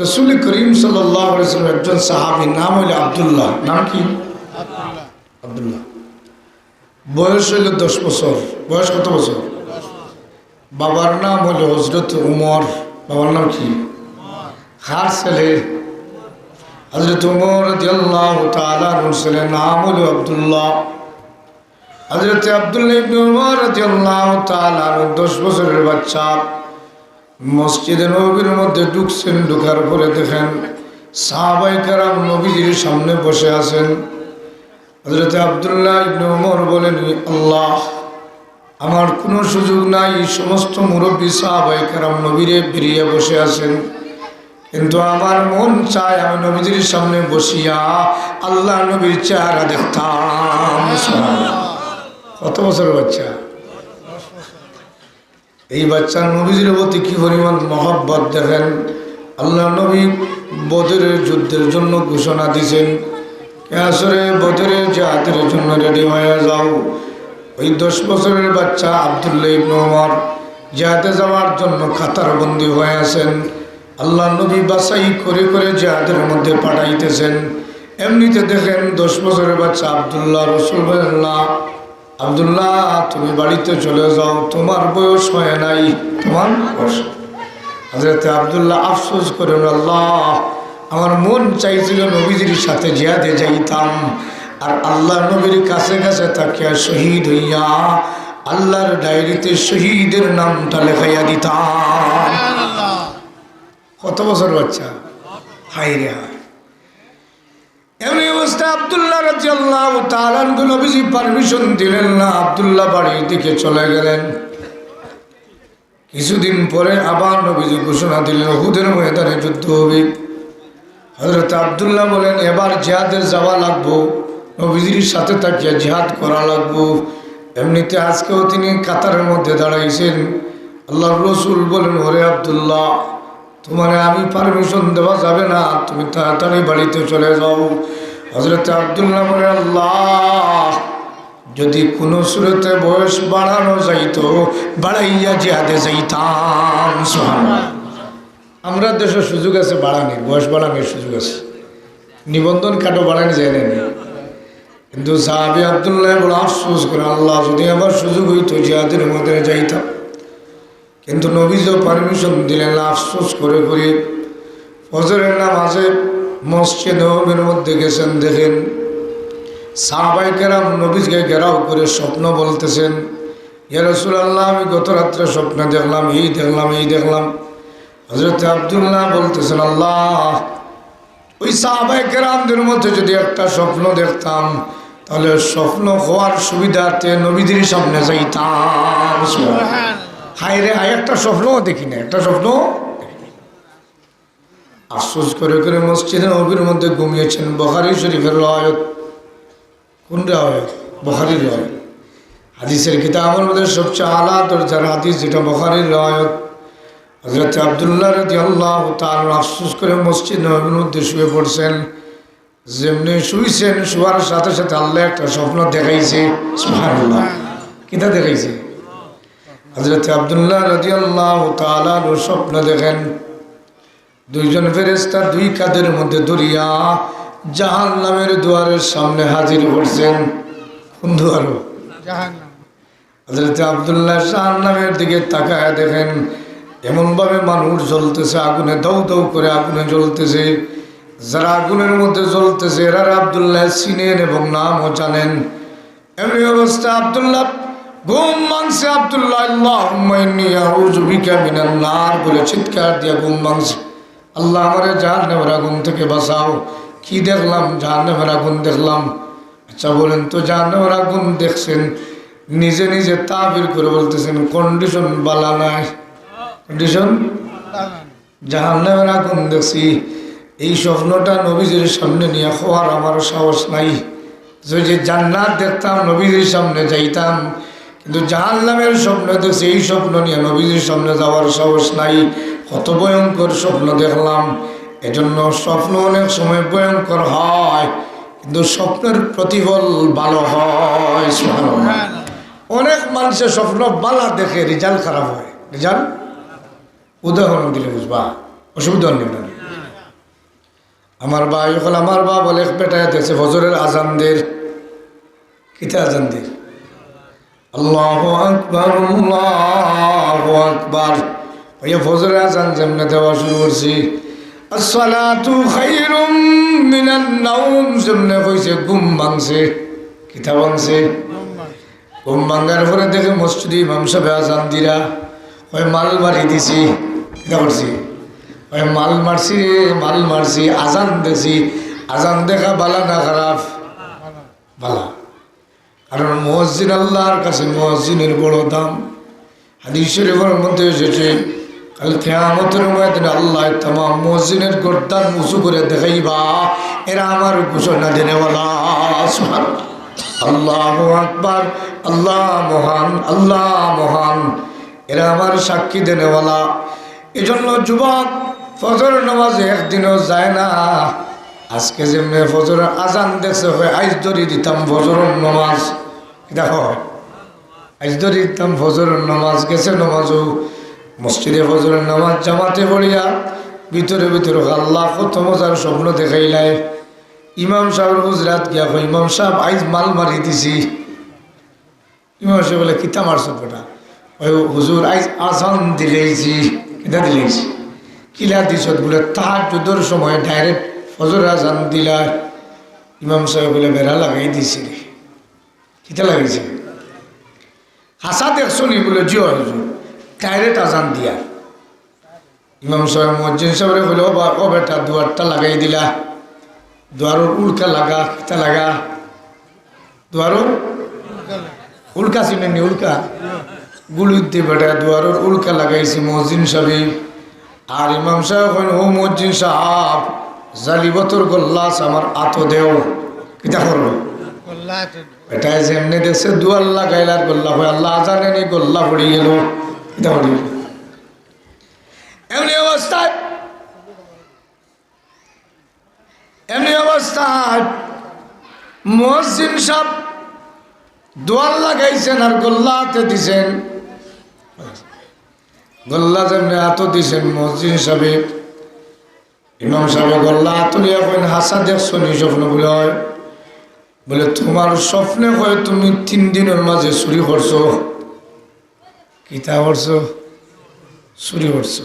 রাসূল করিম সাল্লাল্লাহু আলাইহি ওয়াসাল্লাম একজন সাহাবী, নাম হলো আব্দুল্লাহ। নাম কি? আব্দুল্লাহ। বয়স হইল 10 বছর। বয়স কত বছর? বাবার নাম হলো হযরত উমর। বাবার নাম কি? খার ছেলে হযরত উমর রাদিয়াল্লাহু তাআলা আনহুর ছেলের নাম হলো আব্দুল্লাহ। হযরত আব্দুল্লাহ ইবনে উমর রাদিয়াল্লাহু তাআলা 10 বছরের বাচ্চা মসজিদে নববীর মধ্যে ঢুকছেন। ঢোকার পরে দেখেন সাহাবায়ে কেরাম নবীজির সামনে বসে আছেন। হযরত আব্দুল্লাহ ইবনে উমর বলেন, আল্লাহ, আমার কোনো সুযোগ নাই। সমস্ত মুরব্বী সাহাবায়ে কেরাম নবীরে বেরিয়ে বসে আছেন, কিন্তু আমার মন চায় আমি নবীজির সামনে বসিয়া আল্লাহ নবীর চেহারা দেখতাম। কত বছরের বাচ্চা? এই বাচ্চার নবীজির প্রতি কি পরিমাণ মহব্বত দেখেন। আল্লাহ নবী বদরের যুদ্ধের জন্য ঘোষণা দিয়েছেন, আসরে বদরের জিহাদের জন্য রেডি হয়ে যাও। ওই 10 বছরের বাচ্চা আব্দুল্লাহ ইবনে উমর জিহাদে যাওয়ার জন্য কাতারবন্দি হয়ে আছেন। আল্লাহ নবী বাছাই করে করে জিহাদের মধ্যে পাঠাইতেছেন। এমনিতে দেখেন 10 বছরের বাচ্চা আব্দুল্লাহ, রাসূল বলেন, না আব্দুল্লাহ, তুমি বাড়িতে চলে যাও, তোমার বয়স হয় নাই, তোমার বয়স। হযরত আব্দুল্লাহ আফসোস করেন, আল্লাহ, আমার মন চাইছিল নবীজির সাথে জিহাদে যাইতাম, আর আল্লাহ নবীর কাছে কাছে তাকিয়া শহীদ হইয়া আল্লাহর ডায়েরিতে শহীদের নামটা লেখাইয়া দিতাম। কত বছর বাচ্চা? হায় রে হায়। এমনি অবস্থা আব্দুল্লাহ রাদিয়াল্লাহু তাআলা আনহু নবীজি পারমিশন দিলেন না, আব্দুল্লাহ বাড়ির দিকে চলে গেলেন। কিছুদিন পরে আবার নবীজি ঘোষণা দিলেন উহুদের ময়দানে যুদ্ধ হবে। হযরত আব্দুল্লাহ বলেন, এবার জিহাদে যাওয়া লাগবো, নবীজির সাথে তাকিয়া জিহাদ করা লাগবো। এমনিতে আজকেও তিনি কাতারের মধ্যে দাঁড়াইছেন। আল্লাহর রাসূল বলেন, ওরে আব্দুল্লাহ, তোমারে আমি পারমিশন দেওয়া যাবে না, তুমি তাড়াতাড়ি বাড়িতে চলে যাও। হযরত আব্দুল্লাহ বলে, আল্লাহ, যদি কোনো সুরতে বয়স বাড়ানো যাইতো বাড়াইয়া জিহাদে যাইতাম। সুবহানাল্লাহ। আমরা দেশের সুযোগ আছে বাড়ানোর, বয়স বাড়ানোর সুযোগ আছে, নিবন্ধন কাটো বাড়ানো যায় না। কিন্তু সাহাবী আব্দুল্লাহ বড় আফসোস করে, আল্লাহ, যদি আবার সুযোগ হইতো জিহাদের মধ্যে যাইতাম, কিন্তু নবীজিও পারমিশন দিলেন না। আফসোস করে করে ফজরের নামাজে মসজিদে নববীর মধ্যে গেছেন। দেখেন সাহাবায়ে কেরাম নবীজিকে ঘেরাও করে স্বপ্ন বলতেছেন, ইয়া রাসূলুল্লাহ, আমি গত রাত্রে স্বপ্ন দেখলাম, এই দেখলাম, এই দেখলাম। হযরত আব্দুল্লাহ বলতেছেন, আল্লাহ, ওই সাহাবায়ে কেরামদের মধ্যে যদি একটা স্বপ্ন দেখতাম, তাহলে স্বপ্ন হওয়ার সুবিধাতে নবীজির সামনে যাইতাম। হায় রে হায়, একটা স্বপ্নও দেখি না, একটা স্বপ্ন। আফসোস করে করে মসজিদে নববীর মধ্যে ঘুমিয়েছেন। বুখারী শরীফের riwayat। কোন riwayat? বুখারীর riwayat। হাদিসের কিতাবের মধ্যে সবচেয়ে আলা দরজার হাদিস যেটা বুখারীর riwayat। হযরত আব্দুল্লাহ রাদিয়াল্লাহু তাআলা আফসোস করে মসজিদ নববীর মধ্যে শুয়ে পড়ছেন। যেমনি শুইছেন, শোয়ার সাথে সাথে আল্লাহ একটা স্বপ্ন দেখাইছে। সুবহানাল্লাহ। কিটা দেখাইছে? হযরত আব্দুল্লাহ রাদিয়াল্লাহু তাআলা স্বপ্ন দেখেন, দুইজন ফেরেশতা দুই কাঁধের মধ্যে ধরিয়া জাহান্নামের দুয়ারের সামনে হাজির করছেন। কোন দুয়ার? জাহান্নাম। হযরত আব্দুল্লাহ জাহান্নামের দিকে তাকায় দেখেন এমনভাবে মানুষ জ্বলতেছে, আগুনে দাউ দাউ করে আগুনে জ্বলতেছে। যারা আগুনের মধ্যে জ্বলতেছে এরা আব্দুল্লাহ চিনেন এবং নামও জানেন। এমনি অবস্থা আব্দুল্লাহ ঘুম ভাঙছে। আব্দুল্লাহ, আল্লাহুম্মা ইন্নী আউযু বিকা মিনান নার বলে চিৎকার দিয়ে ঘুম ভাঙছে। আল্লাহ, আমারে জাহান্নামের আগুন থেকে বাঁচাও। কি দেখলাম? জাহান্নামের আগুন দেখলাম। আচ্ছা বলেন তো, জাহান্নামের আগুন দেখছেন, নিজে নিজে তাবির করে বলতেছেন কন্ডিশন বালা নাই, কন্ডিশন জাহান্নামের আগুন দেখছি। এই স্বপ্নটা নবীজির সামনে নিয়ে হওয়ার আমারও সাহস নাই। যদি জান্নাত দেখতাম নবীজির সামনে যাইতাম, কিন্তু জাহান্নামের স্বপ্ন দেখছি, এই স্বপ্ন নিয়ে নবীজির সামনে যাওয়ার সাহস নাই। কত ভয়ঙ্কর স্বপ্ন দেখলাম। এজন্য স্বপ্ন অনেক সময় ভয়ঙ্কর হয়, কিন্তু স্বপ্নের প্রতিফল ভালো হয়। সুবহানাল্লাহ। অনেক মানুষের স্বপ্ন বালা দেখে রেজাল্ট খারাপ হয়। রেজাল্ট উদাহরণ দিলে বুঝবা, অসুবিধা নেই। আমার ভাই হল আমার বা বলে বেটায় দেখছে ফজরের আজানদের কিতা আজানদের আল্লাহু আকবার আল্লাহু আকবার ওই ফজরের আজান যেমনে দেওয়া শুরু করছি আসসালাতু খায়রুম মিনান নাওম যেমনে কইছে ঘুম ভাঙছে কিতা ভাঙছে ঘুম ভাঙার পরে দেখে মসজিদে ইমাম সাহেব আজান দিরা ওই মাল মারি দিছি কিতা করছি ওই মাল মারছি আজান দেখছি আজান দেখা বালা না খারাপ বালা কারণ মুয়াজ্জিন আল্লাহর কাছে মুয়াজ্জিনের বড় দাম হাদিস শরীফের মধ্যে এসেছে কাল কিয়ামতের ময়দানে আল্লাহ तमाम মুয়াজ্জিনের গর্দান উঁচু করে দেখাইবা এরা আমার ঘোষণা দেনেওয়ালা সুবহানাল্লাহ আল্লাহু আকবার আল্লাহ মহান এরা আমার সাক্ষী দেনেওয়ালা এজন্য যুবক ফজর নামাজে একদিনও যায় না আজকে যেমনি ফজরের আজান দেখছে হয় আইজ ধরি দিতাম ফজরের নামাজ দেখো আইজ ধরি দিতাম ফজরের নামাজ গেছে নামাজও মসজিদে ফজরের নামাজ জামাতে পড়িয়া ভিতরে আল্লাহ কত মজার স্বপ্ন দেখাইলাই ইমাম সাহেবের গুজরাত গিয়া ইমাম সাহেব আইজ মাল মারি দিছি ইমাম সাহেব বলে কিতা মারছ বেটা ওই হুজুর আইজ আজান দিলেইছি কিতা দিলেইছি কিলা দিছ বলে তাহাজ্জুদের সময় ডাইরেক্ট ফজর আজান দিলা ইমাম সাহেব বলে বেড়া লাগাই দিছি রে কিতা লাগাইছে হাসা দেখছো নি বলে জিও হুজুর ডাইরেক্ট আজান দিয়া ইমাম সাহেব মুয়াজ্জিন সাহেব বলে ও বেটা দুয়ারটা লাগাই দিলা দুয়ারের উল্কা লাগা কিতা লাগা দুয়ারের উল্কা চিনেনি উল্কা গুলুদ্দি বেটা দুয়ারের উল্কা লাগাইছি মুয়াজ্জিন সাহেব আর ইমাম সাহেব ও মুয়াজ্জিন সাহেব জালিবতর গোল্লাস আমার আতো দেও কিতা করবো এটা যেমনি দেখছে দুয়ার লাগাইলার গোল্লা হয় আল্লাহ জানে নি গোল্লা পড়ে গেল কিতা পড়ে গেল এমনি অবস্থায় মুয়াজ্জিন সাহেব দুয়ার লাগাইছেন আর গোল্লাতে দিছেন গোল্লা যেমনি হাতও দিছেন মুয়াজ্জিন সাহেব ইমাম সাহেব গোল্লা তুলিয়া কইন হাসা দেখছো নি স্বপ্ন বলে তোমার স্বপ্নে হয় তুমি 3 দিনের মাঝে চুরি করছো কিতা করছো চুরি করছো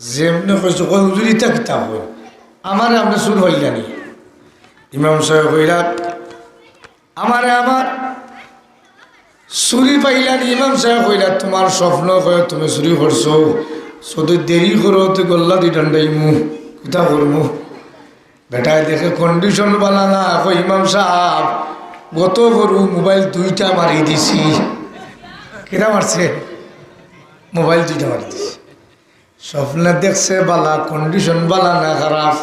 যেমনি কইছো কই হুজুরিটা কিতা হয় আমারে আপনি চুর হইলানি ইমাম সাহেব কইলা আমার চুরি পাইলানি ইমাম সাহেব কইলা তোমার স্বপ্ন হয় তুমি চুরি করছো শুধু দেরি করো তো গোল্লা দি ডান্ডাইমু কিতা করমু বেটায় দেখে কন্ডিশন বালা না কই ইমাম সাহেব গত বড় মোবাইল 2টা মারি দিছি কিরা মারছে মোবাইল 2টা মারি দিছি স্বপ্নে দেখছে বালা কন্ডিশন বালা না খারাপ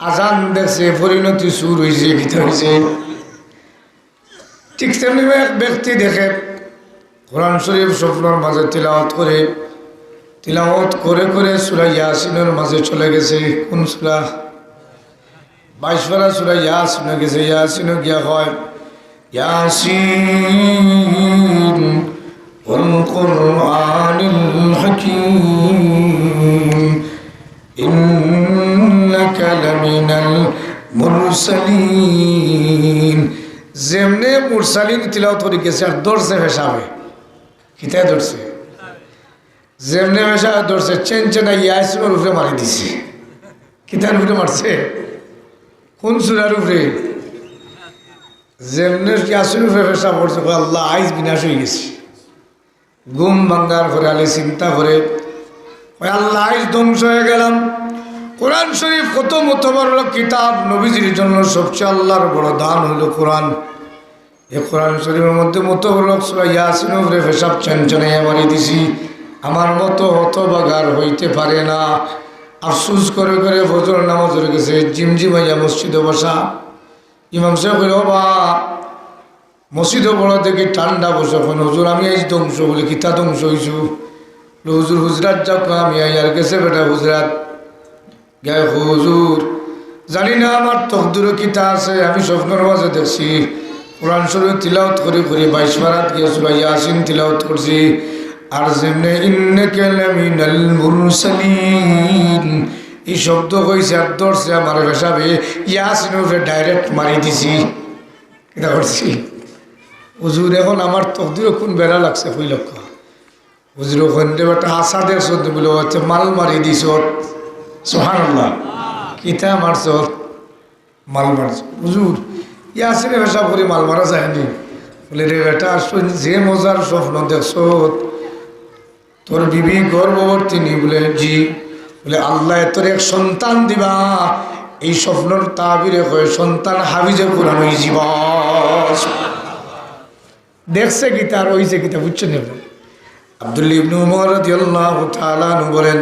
আজান দেখছে পরিণতি সুর হয়েছে কিতা হয়েছে ঠিক তেমনি এক ব্যক্তি দেখে কোরআন শরীফ স্বপ্নের মাঝে তিলাওয়াত করে সূরা ইয়াসিনের মাঝে চলে গেছে কোন সূরা 22 পারা সূরা ইয়াসিনে গেছে ইয়াসিনে গিয়া হয় ইয়াসিন ওয়াল কুরআনিল হাকীম ইন্নাকা লামিনাল মুরসালিন যেমনে মুরসালিন তিলাওয়াত করে গেছে আর দর্শে হিসাবে কিতা দর্শে যেমনে মেশা ধরছে চেনা ইয়াসিনের উপরে মারি দিছে কিতার উপরে মারছে কোন সূরার উপরে যেমনে ইয়াসিনের উপরে পেশা পড়ছে আল্লাহ আইজ বিনাশ হয়ে গেছে ঘুম ভাঙ্গার পরে আলে চিন্তা করে ওই আল্লাহ আইজ ধ্বংস হয়ে গেলাম কোরআন শরীফ কত বড় কিতাব নবীজির জন্য সবচেয়ে আল্লাহর বড় দান হইল কোরআন এই কোরআন শরীফের মধ্যে বড় সূরা ইয়াসিনের উপরে পেশাব চেনচেনাইয়া মারি দিছি আমার মতো হতবাগার হইতে পারে না আফসুস করে ফজর নামাজ হয়ে গেছে জিমজিমাইয়া মসজিদে বসা ইমাম সাহেব কইল বা মসজিদে বড় দেখি ঠান্ডা বসে হুজুর আমি আজ ধ্বংস বলে কিতা ধ্বংস হইছু হুজুর হুজরাত যাক আমি আর গেছে বেটা হুজরাত গায়ে হুজুর জানি না আমার তকদিরে কিতা আছে আমি স্বপ্নের মাঝে দেখছি কোরআন শরীফ তিলাওয়াত করে 22 পারাত গিয়ে সূরা ইয়াসিন তিলাওয়াত করছি আর যেমনে ইন্নাকা লামিনাল মুরসালিন এই শব্দ কইছে আর ধরছে আমার পেশাবে ইয়াসিনের ডাইরেক্ট মারি দিছি কিনা করছি হুজুর এখন আমার তকদিরও কোন বেড়া লাগছে কই লক্ষ হুজুর ওখান থেকে একটা আশা দেখছ বলে হচ্ছে মাল মারি দিছ সুবহানাল্লাহ কিতা মারছ মাল মারছ হুজুর ইয়াসিনে পেশাব করে মাল মারা যায়নি বলে রে বেটা যে মজার স্বপ্ন দেখছ তোর বিবি গর্ভবর্তী নি বলে জি বলে আল্লাহ তোর এক সন্তান দিবা এই স্বপ্নর তাবিরে কয় সন্তান হাফিজে কোরআন হয়ে জীব দেখছে গীতা আর ওইছে গীতা বুঝছেন আব্দুল্লাহ ইবনে উমর রাদিয়াল্লাহু তাআলা আনহু বলেন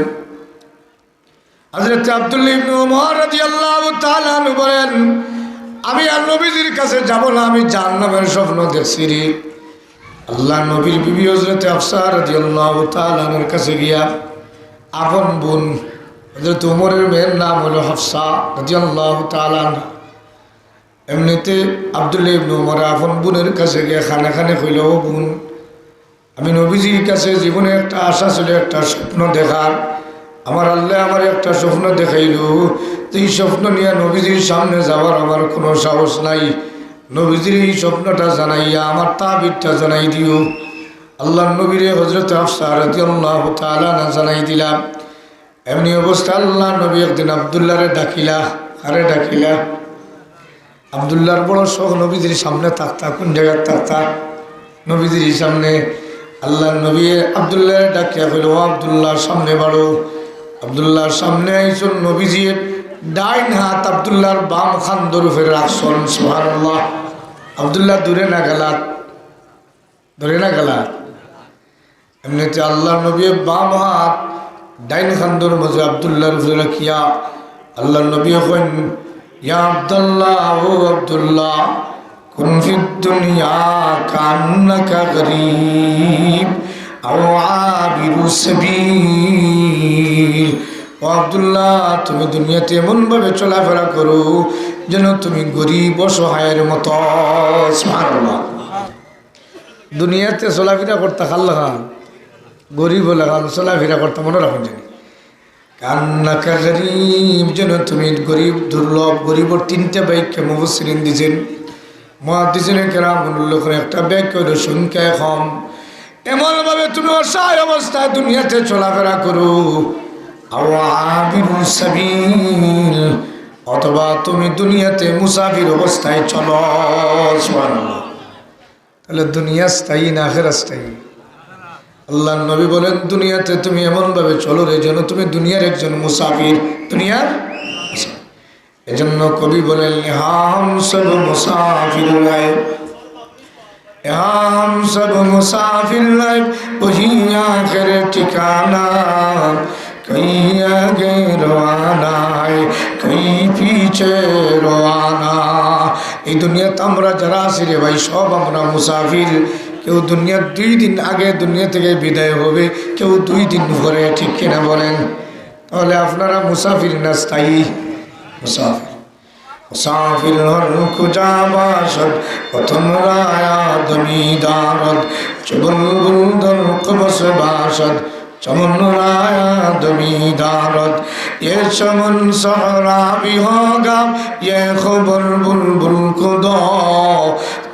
হযরত আব্দুল্লাহ ইবনে উমর রাদিয়াল্লাহু তাআলা আনহু বলেন আমি আর নবীজির কাছে যাব না আমি জাহান্নামের স্বপ্ন দেখছি রে আল্লাহ নবীর বিবি হযরত হাফসা রাদিয়াল্লাহু তাআলা আনহার কাছে গিয়া আপন বোন হযরত উমরের মেয়ের নাম হলো হাফসা রাদিয়াল্লাহু তাআলা আনহা এমনিতে আব্দুল্লাহ ইবনে উমর আপন বোনের কাছে গিয়ে খানে খানে কইল ও বোন আমি নবীজির কাছে জীবনে একটা আশা ছিল একটা স্বপ্ন দেখার আমার আল্লাহ আমার একটা স্বপ্ন দেখাইল এই স্বপ্ন নিয়ে নবীজির সামনে যাওয়ার আমার কোনো সাহস নাই নবীজির এই স্বপ্নটা জানাইয়া আমার তাবিরটা জানাই দিও আল্লাহ নবীরে হযরত হাফসা রাদিয়াল্লাহু তাআলা না জানাই দিলাম এমনি অবস্থা আল্লাহ নবী একদিন আব্দুল্লাহরে ডাকিলা আরে ডাকিলা আব্দুল্লাহর বড় শখ নবীজির সামনে থাকতা কোন জায়গায় থাকতা নবীজির সামনে আল্লাহ নবী আব্দুল্লাহরে ডাকিয়া কইল ও আব্দুল্লাহর সামনে বাড়ো আব্দুল্লাহর সামনে আইসুন নবীজির ডাইন হাত আব্দুল্লাহর বাম খান্দর উপরে রাখছেন সুবহানাল্লাহ আব্দুল্লাহ দূরে না গেলাত ধরে না গেলাত এমনিতে আল্লাহ নবী বাম হাত ডাইন খান্দর মাঝে আব্দুল্লাহর উপরে রাখিয়া আল্লাহ নবী কইন ইয়া আব্দুল্লাহ ও আব্দুল্লাহ কুন ফিদ দুনিয়া কান্নাকা গরীব আও আবিরু সাবিল ও আব্দুল্লাহ তুমি দুনিয়াতে এমনভাবে চলাফেরা করো যেন তুমি গরিব অসহায়ের মতো সুবহানাল্লাহ দুনিয়াতে চলাফেরা করতে খাল্লা খান গরিব লাগান চলাফেরা করতে মনে রাখুন জানি কান্নাকা গরীব যেন তুমি গরিব দুর্লভ গরিবর তিনটা ব্যাখ্যা মুফাসসিরিন দিয়েছেন মুহাদ্দিসিনে কেরাম উল্লেখ করে একটা ব্যাখ্যা হলো সংখ্যায় কম এমনভাবে তুমি অসহায় অবস্থায় দুনিয়াতে চলাফেরা করো আও আবিরু সাবিল অথবা তুমি দুনিয়াতে মুসাফির অবস্থায় চলো সুবহানাল্লাহ তাহলে দুনিয়া স্থায়ী না আখিরাত স্থায়ী আল্লাহ নবী বলেন দুনিয়াতে তুমি এমনভাবে চলো রে যেন তুমি দুনিয়ার একজন মুসাফির দুনিয়ার এজন্য কবি বলেন হাম সব মুসাফির নাই हम सब मुसाफिर वही आखिर ठिकाना कहीं आगे रवाना है कहीं पीछे रवाना এই দুনিয়াতে আমরা যারা আছি রে ভাই সব আমরা মুসাফির কেউ দুনিয়ার 2 দিন আগে দুনিয়া থেকে বিদায় হবে কেউ 2 দিন পরে ঠিক কিনা বলেন তাহলে আপনারা মুসাফির না স্থায়ী মুসাফির मुसाफिर हर खुजा बाशद प्रथम राया दमीदारद चुबुल दर कबस बाशद चमन राया दमीदारद ये चमन सहरा भी होगा ये खबर बुलबुल को दो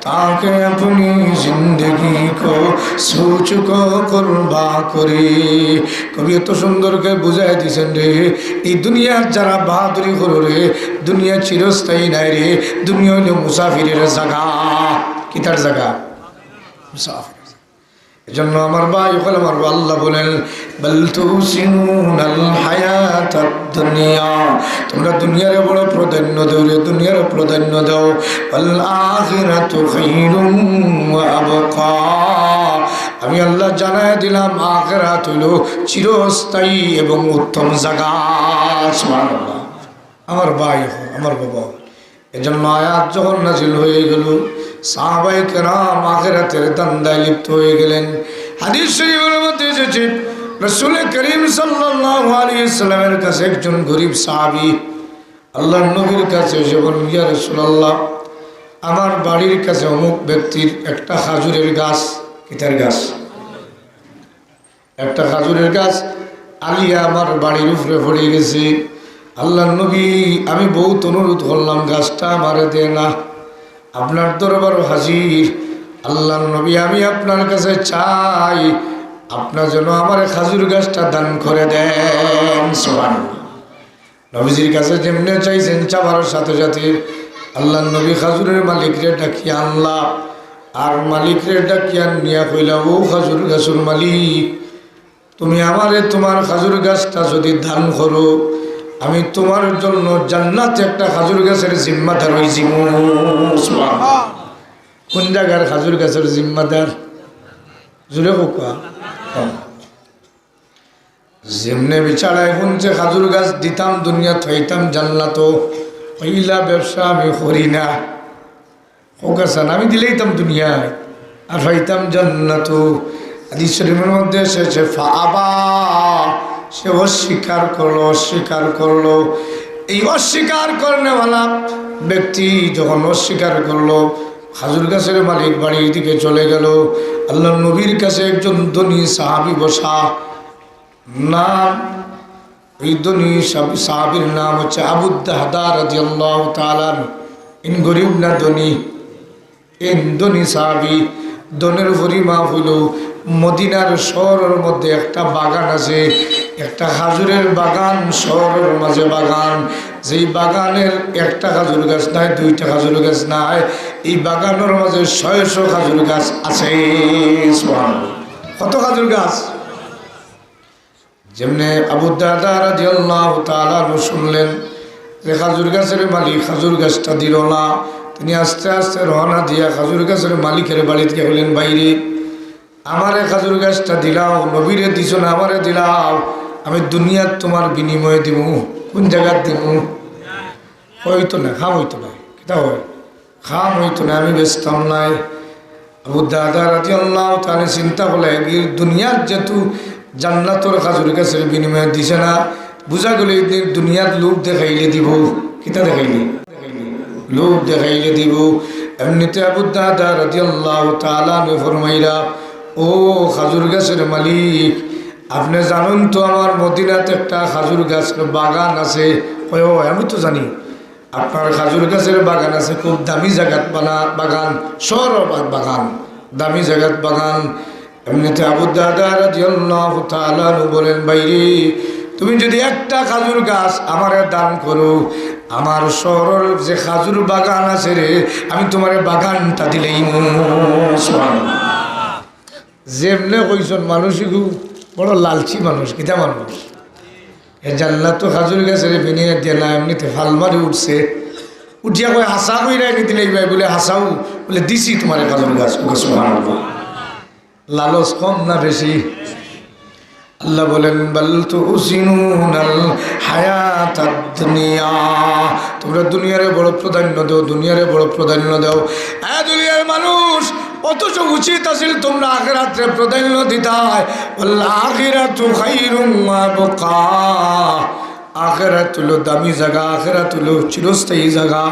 ताकि अपनी जिंदगी को सोच को कुर्बा करे कभी तो सुंदर के बुझाई दिसेन रे এই দুনিয়ার যারা বাহাদুরি করো রে দুনিয়া চিরস্থায়ী নাই রে দুনিয়া হলো মুসাফিরের জায়গা কিতার জায়গা মুসাফির এজন্য আমার ভাই ওখানে আমার আল্লাহ বলেন বল তুসিনুনাল হায়াতাদ দুনিয়া তোমরা দুনিয়ারে বড় প্রাধান্য দাও রে দুনিয়ার প্রাধান্য দাও ওয়াল আখিরাতু খায়রুম ওয়া আবকা আমি আল্লাহ জানায় দিলাম আখিরাত হলো চিরস্থায়ী এবং উত্তম জায়গা সুবহানাল্লাহ আমার ভাই আমার বাবা এজন্য আয়াত যখন নাযিল হয়ে গেল সাহাবায়ে কেরাম আখিরাতের দান্দায় লিপ্ত হয়ে গেলেন হাদিস শরীফের মধ্যে এসেছে রাসূল করিম সাল্লাল্লাহু আলাইহি ওয়াসাল্লামের কাছে একজন গরীব সাহাবী আল্লাহর নবীর কাছে এসে বললেন ইয়া রাসূলুল্লাহ আমার বাড়ির কাছে অমুক ব্যক্তির একটা খেজুরের গাছ কিতার গাছ একটা খেজুরের গাছ আলিয়া আমার বাড়ির উপরে পড়ে গেছে আল্লাহ নবী, আমি বহুত অনুরোধ করলাম গাছটা আমারে দে না, আপনার দরবার হাজির। আল্লাহ নবী, আমি আপনার কাছে চাই আপনার যেন আমার খাজুর গাছটা দান করে দেন। সুবহানাল্লাহ। নবীজির কাছে যেমনে চাইছেন চাবার সাথে সাথে আল্লাহ নবী খাজুরের মালিকরে ডাকিয়া আনলা, আর মালিকরে ডাকিয়া নিয়া কইলা, ও খাজুর গাছের মালিক, তুমি আমারে তোমার খাজুর গাছটা যদি দান করো, আমি তোমার জন্য জান্নাতে একটা খাজুর গাছের জিম্মাদার হয়েছি। কোন জায়গার খাজুর গাছের জিম্মাদার? জুড়ে কোকা যেমনে বিচারায় শুনছে খাজুর গাছ দিতাম দুনিয়া থাইতাম জান্নাত, পহিলা ব্যবসা আমি করি না। হোকাসান আমি দিলেইতাম দুনিয়ায় আর হইতাম জান্নাত। হাদিস শরীফের মধ্যে এসেছে ফাআবা, সে অস্বীকার করলো, অস্বীকার করলো। এই অস্বীকার করনেওয়ালা ব্যক্তি যখন অস্বীকার করলো, খাজুর গাছের মালিক বাড়ির দিকে চলে গেল। আল্লাহ নবীর কাছে একজন ধনী সাহাবী বসা, নাম এই ধনী সাহাবীর নাম হচ্ছে আবু দাহদা রাদিয়াল্লাহু তাআলা। ইন গরিব না ধনী, ইন ধনী সাহাবী। ধনের পরিমা হইল মদিনার শহরের মধ্যে একটা বাগান আছে, একটা খাজুরের বাগান, শহরের মাঝে বাগান। যেই বাগানের একটা খাজুর গাছ নাই, দুইটা খাজুর গাছ নাই, এই বাগানের মাঝে 600 খাজুর গাছ আছে। কত খাজুর গাছ? যেমনে আবু দারদা রাদিয়াল্লাহু তাআলা শুনলেন যে খাজুর গাছের মালিক খাজুর গাছটা দিল না, তিনি আস্তে আস্তে রওনা দিয়া খাজুর গাছের মালিকের বাড়ি থেকে বললেন, বাইরে আমারে খাজুর গাছটা দিলাও, নবীরে দিছ না, আমারে দিলাও, আমি দুনিয়ার তোমার বিনিময়ে দিব। কোন জায়গার দিব? হইতো না, খাম হইতো না, কিতা হয়, খাম হইতো না, আমি বেচতাম নাই। আবু দারদা রাদিয়াল্লাহু তাআলা চিন্তা করলেন, দুনিয়ার যেহেতু জান্নাতর খাজুর গাছের বিনিময়ে দিছে না, বুঝা গেল দুনিয়ার লোভ দেখাইলে দিব। কিতা দেখাইলে? লোভ দেখাইলে দিব। এমনিতে আবু দারদা রাদিয়াল্লাহু তাআলা ফরমাইলা, ও খাজুর গাছের মালিক, আপনি জানেন তো আমার মদিনাতে একটা খাজুর গাছের বাগান আছে। ও আমি তো জানি আপনার খাজুর গাছের বাগান আছে, খুব দামি জায়গাত বাগান, সরবাদ বাগান, দামি জায়গাত বাগান। এমনিতে আবু দারদা রাদিয়াল্লাহু তাআলা বলেন, বাইরে তুমি যদি একটা খাজুর গাছ আমারে দান করো, আমার শহরের যে খাজুর বাগান আছে রে, আমি তোমার বাগানটা দিলেই। যেমনে কইসন মানুষই খুব বড় লালচি মানুষ, কিতা মানুষ। এ জান্নাত তো খাজুর গাছের বিনিয়ে দিয়ে না, এমনিতে ফাল মারি উঠছে, উঠিয়া কই হাসা কইরা এনে দিলে বলে হাসাও বলে দিছি তোমার খাজুর গাছ। লালচ কম না বেশি? আল্লাহ বলেন, বাল তুসিনুনাল হায়াতাদ দুনিয়া, তোমরা দুনিয়ারে বড় প্রাধান্য দাও, দুনিয়ারে বড় প্রাধান্য দাও। হ্যাঁ দুনিয়ার মানুষ, অথচ উচিত আছিল তোমরা আখিরাতে প্রাধান্য দিতাই। ওয়াল আখিরাতু খায়রুম ওয়া বাকা, আখিরাত হলো দামি জায়গা, আখিরাত হলো চিরস্থায়ী জায়গা।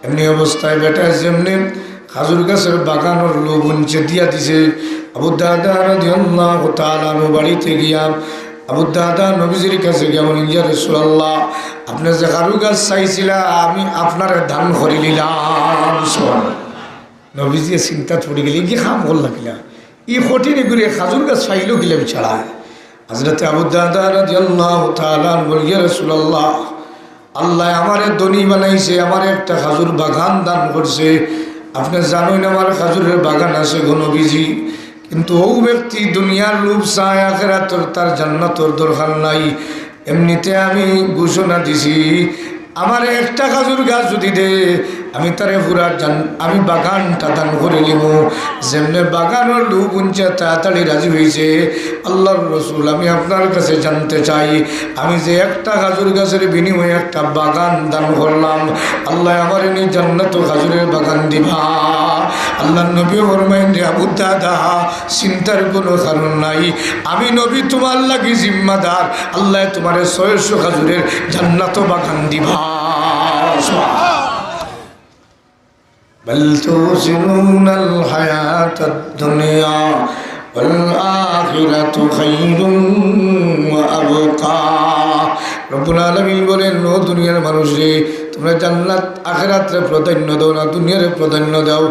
এমনি অবস্থায় বেটা যেমনি খাজুর গাছের বাগানোর লোভ উঞ্চে দিয়া দিছে, আবু দারদা রাদিয়াল্লাহু তাআলা বাড়িতে গিয়া আবু দারদা নবীজির কাছে গিয়া বলেন, ইয়া রাসূলুল্লাহ, আপনি যে খাজুর গাছ চাইছিলা আমি আপনার দান করে দিলাম। নবীজি চিন্তা পড়ে গেলে কি খাম হল লাগিলা, ই কঠিন করে খাজুর গাছ চাইল গিলে বিছাড়া। হযরত আবু দারদা রাদিয়াল্লাহু তাআলা বলেন, ইয়া রাসূলুল্লাহ, আল্লাহ আমারে ধনী বানাইছে, আমার একটা খাজুর বাগান দান করছে। আপনি জানেন আমার খাজুরের বাগান আছে গো নবীজি, কিন্তু ও ব্যক্তি দুনিয়ার লোভ চায়, আখিরাতের তার জান্নাতের দরকার নাই। এমনিতে আমি ঘোষণা দিছি, আমার একটা খাজুর গাছ যদি দে, আমি তারে পুরা আমি বাগানটা দান করে নিব। যেমনি বাগানের লোভ উঞ্চে তাড়াতাড়ি রাজি হয়েছে। আল্লাহর রাসূল, আমি আপনার কাছে জানতে চাই, আমি যে একটা খাজুর গাছের বিনিময়ে একটা বাগান দান করলাম, আল্লাহ আমার এনে জান্নাত খাজুরের বাগান দিবা? আল্লাহ নবী ফরমাইন, আবু দারদা চিন্তার কোনো কারণ নাই, আমি নবী তোমার লাগি জিম্মাদার, আল্লাহ তোমার 600 খাজুরের জান্নাত বাগান দিবা। বাল তুসিরুনাল হায়াতাদ দুনিয়া والآخرة خير وأبقى রব্বুল আলামিন বলেন, ও দুনিয়ার মানুষ রে, তোমরা জান্নাত আখিরাতরে প্রাধান্য দাও না, দুনিয়ারে প্রাধান্য দাও।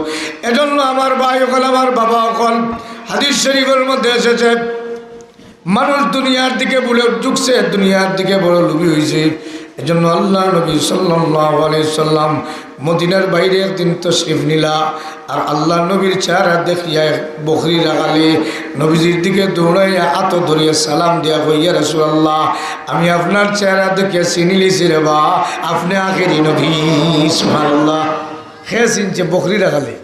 এজন্য আমার ভাই হল, আমার বাবা হল, হাদিস শরীফের মধ্যে এসেছে, মানুষ দুনিয়ার দিকে বলে ঝুঁকছে, দুনিয়ার দিকে বড় লোভী হয়েছে। এজন্য আল্লাহ নবী সাল্লাল্লাহু আলাইহি সাল্লাম মদিনার বাইরে একদিন তশরিফ নিলা, আর আল্লাহ নবীর চেহারা দেখিয়া বকরি রাখালে নবীজির দিকে দৌড়াইয়া হাত ধরিয়া সালাম দিয়া কইয়া, রাসূলুল্লাহ, আমি আপনার চেহারা দেখিয়া চিনি লিছি রে বা, আপনি আখেরি নবী। সুবহানাল্লাহ। হে চিনছে বকরি রাখালে,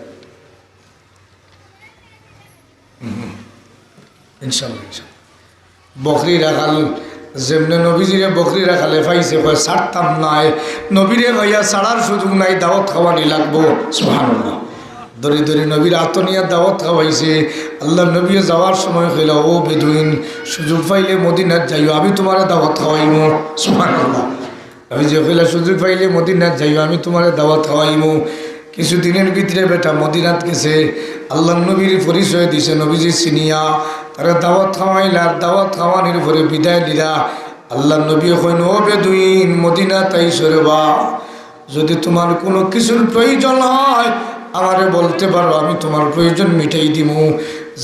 ইনশাআল্লাহ বকরি রাখাল যেমনে নবীজিরে বকরি রাখালে পাইছে, কয় ছাড়তাম নাই, নবীরে ভাইয়া ছাড়ার সুযোগ নাই, দাওয়াত খাওয়ানি লাগবো। সুবহানাল্লাহ। ধরে ধরে নবীর আতনিয়া দাওয়াত খাওয়াইছে। আল্লাহ নবী যাওয়ার সময় কইল, ও বেদুইন, সুযোগ পাইলে মদিনাত যাইও, আমি তোমার দাওয়াত খাওয়াইমু। সুবহানাল্লাহ। আমি যে কইলা, সুযোগ পাইলে মদিনাত যাইও, আমি তোমার দাওয়াত খাওয়াইমু। কিছুদিনের ভিতরে বেটা মদিনাত গেছে, আল্লাহ নবীর পরিচয় দিছে, নবীজি চিনিয়া তারা দাওয়াত খাওয়াইলার, দাওয়াত খাওয়ানির পরে বিদায় দিলা। আল্লাহ নবী কইন, ও বেদুইন, মদিনাত আইসরে বা, যদি তোমার কোনো কিছুর প্রয়োজন হয় আমারে বলতে পারো, আমি তোমার প্রয়োজন মিটাই দিমু।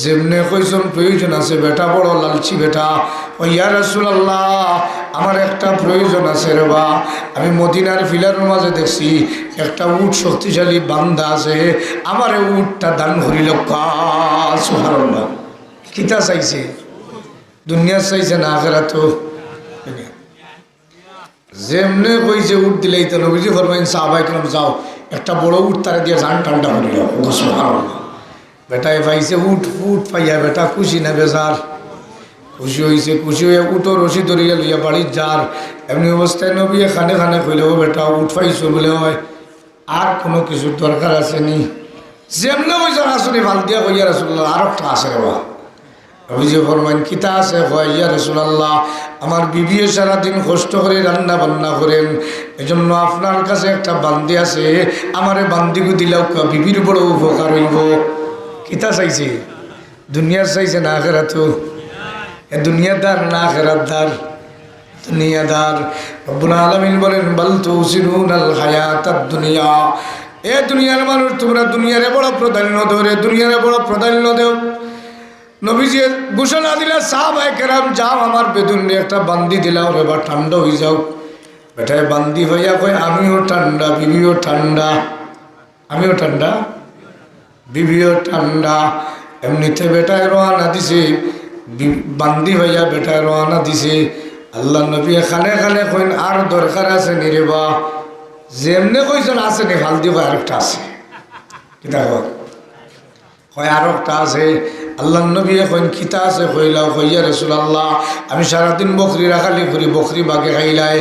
যেমনে কইজন প্রয়োজন আছে, বেটা বড় লালচি বেটা, ও ইয়া রাসূলুল্লাহ, আমার একটা প্রয়োজন আছে রে বা, আমি মদিনার ফিলারের মাঝে দেখছি একটা উট শক্তিশালী বান্দা আছে, আমার উটটা দান করিল। সুবহানাল্লাহ। কিতা চাইছে? দুনিয়া চাইছে না আখিরাত? যেমনে কইছে উট দিলেই তো নবীজি ফরমাইন, সাহাবায়ে কেরাম যাও একটা বড় উট তারা দিয়ে জান ঠান্ডা করিল। সুবহানাল্লাহ। বেটায় পাইছে উট, উট পাইয়া বেটা খুশি না বেজার? খুশি হয়েছে। খুশি হয়ে উটো রশি ধরিয়া লইয়া বাড়ির যার, এমনি অবস্থায় নবী খানে খানে কইল, বেটা উঠ পাইছো বলে হয়, আর কোনো কিছুর দরকার আছে নি? যেমনে কইছে আসলে ভাল দিয়া কইয়া, রাসূলুল্লাহ, আর একটা আছে রে বা। নবীজি ফরমাইন, কিতা আছে? কয়, ইয়া রাসূলুল্লাহ, আমার বিবিও সারাদিন কষ্ট করে রান্না বান্না করেন, এজন্য আপনার কাছে একটা বান্দি আছে, আমারে বান্দিগু দিলাও, বিবির বড় উপকার হইব। কিতা চাইছে? দুনিয়া চাইছে না আখিরাত? দুনিয়াদার না আখিরাতদার? দুনিয়াদার। রব্বুল আলামিন বলেন, বাল তুসিরুনাল হায়াতাদ দুনিয়া, এ দুনিয়ার মানুষ, তোমরা দুনিয়ারে বড় প্রাধান্য ধরে, দুনিয়ারে বড় প্রাধান্য দেও। নবীজি ঘোষণা দিলা, সাহাবায়ে কেরাম যাও, আমার বেদুনরে একটা বান্দি দিলাও রে বা, ঠান্ডা হয়ে যাও। বেটায় বান্দি হইয়া কয়, আমিও ঠান্ডা, বিবিও ঠান্ডা। আমিও ঠান্ডা, বিবিও ঠান্ডা। এমনিতে বেটায় রওনা দিছে, বান্দি হইয়া বেটায় রওনা দিছে। আল্লাহ নবী খানে খানে কইন, আর দরকার আছে নি রে বা? যেমনে কইছেন আছে নি, ফালদি কয় আরেকটা আছে। কিতা কয়? আর একটা আছে। আল্লাহ নবী কইন, কিতা আছে? কইলাও। কইয়া, রাসূলুল্লাহ, আমি সারাদিন বকরি রাখালি করি, বকরি বাগে খাইলাই,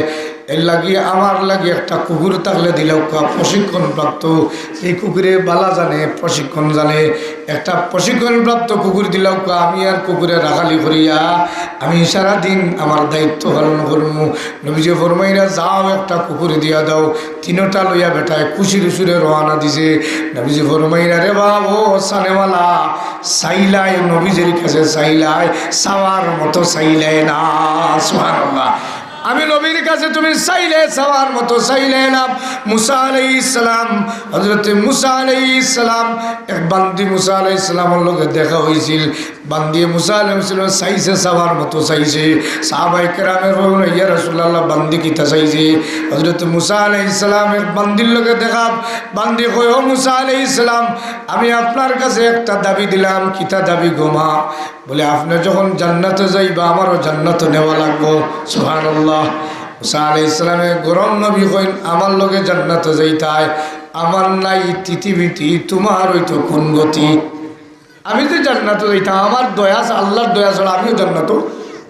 এর লাগি আমার লাগে একটা কুকুর থাকলে দিলেও, প্রশিক্ষণ প্রাপ্ত, সেই কুকুরে বালা জানে, প্রশিক্ষণ জানে, একটা প্রশিক্ষণ প্রাপ্ত কুকুর দিলেও, আমি আর কুকুরে রাখালি করিয়া আমি সারাদিন আমার দায়িত্ব পালন করবো। নবীজি ফরমাইরা, যাও একটা কুকুর দিয়া দাও। তিনটা লইয়া বেটায় খুশির সুরে রওনা দিছে। নবীজি ফরমাইরা, রে বাবু সানেওয়ালা, চাইলাই নবীজির কাছে চাইলাই, চাওয়ার মতো চাইলাই না। সুবহানাল্লাহ। আমি নবীর কাছে তুমি চাইলে চাওয়ার মতো চাইলে না। মুসা আলাইহিস সালাম, হযরত মুসা আলাইহিস সালাম, এক বান্দি মুসা আলাইহিস সালামের লগে দেখা হয়েছিল। বান্দি মুসা আলাইহিস সালাম চাইছে, চাওয়ার মতো চাইছে। সাহাবায়ে কেরামের বলেন, ইয়া রাসূলুল্লাহ, বান্দি কিতা চাইছে? হযরত মুসা আলাইহিস সালাম এক বান্দির লগে দেখা, বান্দি কয়, ও মুসা আলাইহিস সালাম, আমি আপনার কাছে একটা দাবি দিলাম। কিতা দাবি গোমা? বলে, আপনি যখন জান্নাতে যাইবা, আমারও জান্নাতে নেওয়া লাগবো। সুবহানাল্লাহ। মুসা আলাইহিস সালামের গরম নবী কইন, আমার লগে জান্নাতে যাইতাই, আমার নাই পৃথিবীতে, তোমার হইতো কোন গতি? আমি তো জান্নাতে যাইতাম, আমার দয়া, আল্লাহর দয়া ছাড়া আমিও জান্নাত,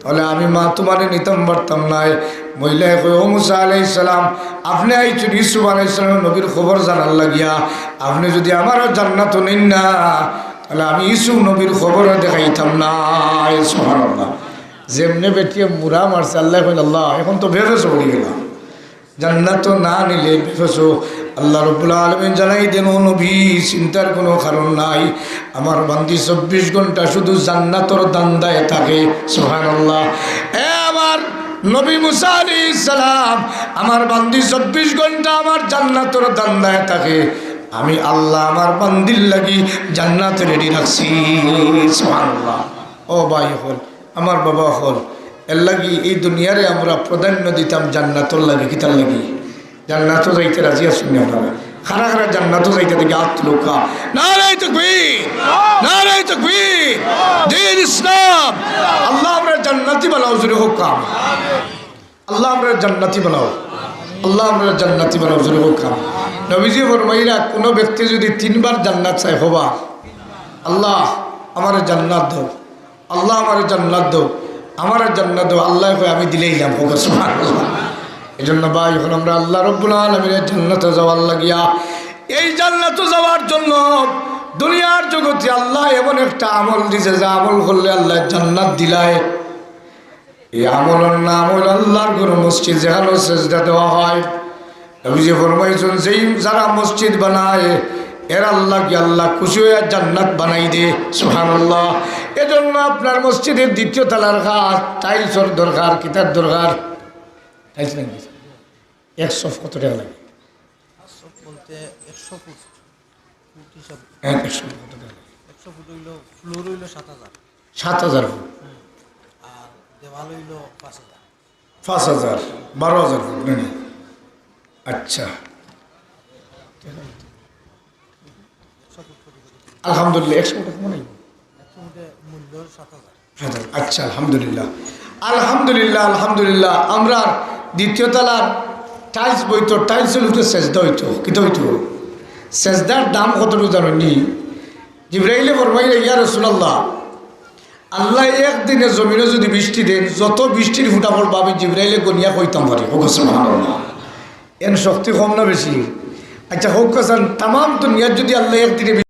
তাহলে আমি মা তোমারে নিতাম পারতাম নাই। মহিলায় কই, ও মুসা আলাইহিস সালাম, আপনি আইছেন ইউসুফ আলাইহিস সালামের নবীর খবর জানার লাগিয়া, আপনি যদি আমারও জান্নাত নেন না, তাহলে আমি ইউসুফ নবীর খবরও দেখাইতাম না। সুবহানাল্লাহ। যেমনে বেটিয়ে মুরা মারছে, আল্লাহ কইল, আল্লাহ এখন তো ভেবে চলে গেলাম, জান্নাত না নিলে বিফসো। আল্লাহ রাব্বুল আলামিন জানাই দেন, ও নবী চিন্তার কোনো কারণ নাই, আমার বান্দি 24 ঘন্টা শুধু জান্নাতের দান্দায় থাকে। সুবহানাল্লাহ। আমার নবী মুসা আলাইহিস সালাম, আমার বান্দি 24 ঘন্টা আমার জান্নাতের দান্দায় থাকে। আমি আল্লাহ আমার বান্দির লাগি জান্নাত রেডি রাখছি। সুবহানাল্লাহ। ও ভাই হল, আমার বাবা হল, এর লাগি এই দুনিয়ারে আমরা প্রাধান্য দিতাম জান্নাতর লাগে। কিতার লাগি? জান্নাতও যাইতে রাজি আছেন আপনারা? খারা খারা জান্নাতও যাইতে দেখি আত্মলোকা। নারে তাকবীর, নারে তাকবীর, দ্বীন ইসলাম। আল্লাহ আমরা জান্নাতি বানাও, জোরে হোক কাম। আল্লাহ আমরা জান্নাতি বানাও, আল্লাহ আমরা জান্নাতি বানাও, জোরে হোক কাম। নবীজি ফরমাইলা, কোনো ব্যক্তি যদি 3 বার জান্নাত চাই, হবা আল্লাহ আমার জান্নাত দাও, আল্লাহ আমার জান্নাত দাও, আমার জান্নাত দাও, আল্লাহ আমি দিলেই যাম। সুবহানাল্লাহ। এই জন্য ভাই হল আমরা আল্লাহ রাব্বুল আলামিনের জান্নাতে যাওয়ার লাগিয়া, এই জান্নাতে যাওয়ার জন্য দুনিয়ার জগতে আল্লাহ এমন একটা আমল দিছে, যে আমল করলে আল্লাহ জান্নাত দিলায়। এই আমলের নাম হল আল্লাহর ঘর মসজিদ, যেখানে সেজদা দেওয়া হয়। নবীজি ফরমাইছেন, যেই যারা মসজিদ বানায় এর আল্লাহ কি আল্লাহ খুশি হয়ে জান্নাত বানাই দে। সুবহানাল্লাহ। এজন্য আপনার মসজিদের 2য় তলার ঘাট টাইলসর দরকার, কিতার দরকার। টাইলস লাগে 100 কত টাকা লাগে? 100 বলতে 100 ফুট হিসাব। 100 কত টাকা? 100 ফুট হইল, ফ্লোর হইল 7000। 7000 ফুট। আর দেওয়াল হইল 5000। 5000, 12000 ফুট নাকি? আচ্ছা, আলহামদুলিল্লাহ। 100 ফুট মনে হয় মূল্য 7000। আচ্ছা, আলহামদুলিল্লাহ, আলহামদুলিল্লাহ, আলহামদুলিল্লাহ। আমরা 2য় তলার টাইলস বইতো, টাইলসের উঠে সেজদা হইতো। কিতা হইতো? সেজদার দাম কতটুকু জানেননি? জিবরাইলে ফরমাইলে, ইয়া রাসূলুল্লাহ, আল্লাহ একদিনে জমিনে যদি বৃষ্টি দেন, যত বৃষ্টির ফুটা পড়বা আমি জিবরাইলে গনিয়া কইতাম পারি। সুবহানাল্লাহ। এর শক্তি কম না বেশি? আচ্ছা হোক কাসান, তাম দুনিয়ার যদি আল্লাহ একদিনে